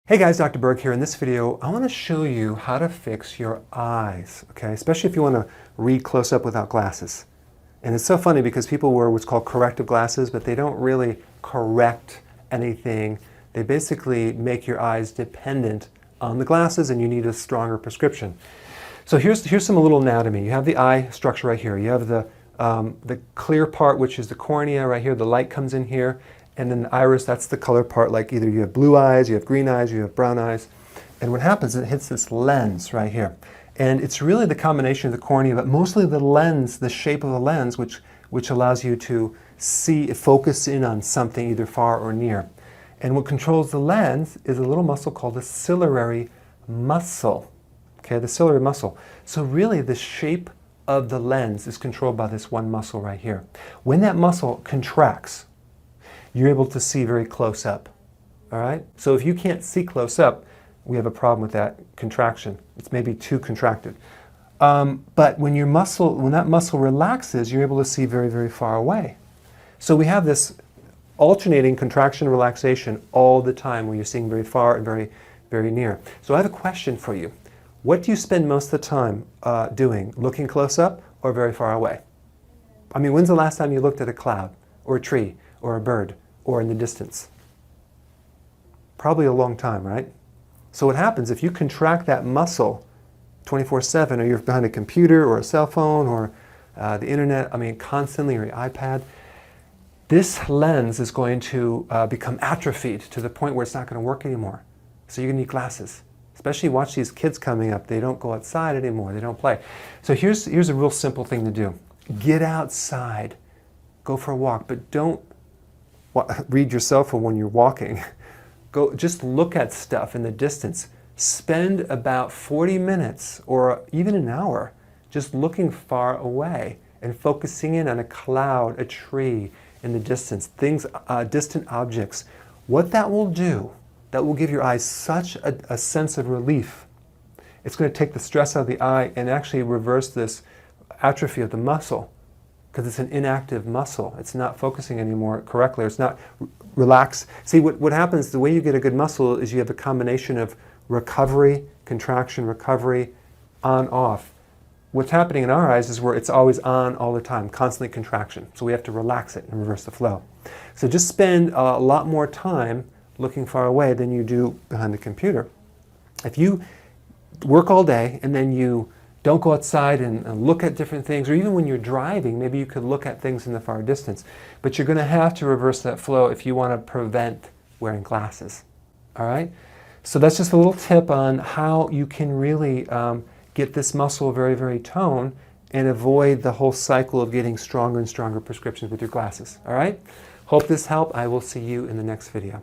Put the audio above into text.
Hey guys, Dr. Berg here. In this video, I want to show you how to fix your eyes, okay? Especially if you want to read close up without glasses. And it's so funny because people wear what's called corrective glasses, but they don't really correct anything. They basically make your eyes dependent on the glasses and you need a stronger prescription. So here's some little anatomy. You have the eye structure right here. You have the clear part, which is the cornea right here. The light comes in here. And then the iris, that's the color part, like either you have blue eyes, you have green eyes, you have brown eyes. And what happens is it hits this lens right here. And it's really the combination of the cornea, but mostly the lens, the shape of the lens, which allows you to see, focus in on something either far or near. And what controls the lens is a little muscle called the ciliary muscle. Okay, the ciliary muscle. So really the shape of the lens is controlled by this one muscle right here. When that muscle contracts, you're able to see very close up, all right? So if you can't see close up, we have a problem with that contraction. It's maybe too contracted. But when that muscle relaxes, you're able to see very, very far away. So we have this alternating contraction and relaxation all the time where you're seeing very far and very, very near. So I have a question for you. What do you spend most of the time doing? Looking close up or very far away? I mean, when's the last time you looked at a cloud or a tree or a bird or in the distance? Probably a long time, right? So what happens if you contract that muscle 24/7, or you're behind a computer or a cell phone or the internet, I mean constantly, or your iPad, this lens is going to become atrophied to the point where it's not going to work anymore. So you're going to need glasses. Especially watch these kids coming up. They don't go outside anymore. They don't play. So here's a real simple thing to do. Get outside. Go for a walk, but don't read your cell phone when you're walking. Go, just look at stuff in the distance. Spend about 40 minutes or even an hour just looking far away and focusing in on a cloud, a tree in the distance, things, distant objects. What that will do, that will give your eyes such a sense of relief. It's going to take the stress out of the eye and actually reverse this atrophy of the muscle, because it's an inactive muscle. It's not focusing anymore correctly. It's not relaxed. See, what happens, the way you get a good muscle is you have a combination of recovery, contraction, recovery, on, off. What's happening in our eyes is where it's always on all the time, constantly contraction. So we have to relax it and reverse the flow. So just spend a lot more time looking far away than you do behind the computer. If you work all day and then you don't go outside and look at different things, or even when you're driving, maybe you could look at things in the far distance. But you're going to have to reverse that flow if you want to prevent wearing glasses. All right? So that's just a little tip on how you can really get this muscle very, very toned and avoid the whole cycle of getting stronger and stronger prescriptions with your glasses. All right? Hope this helped. I will see you in the next video.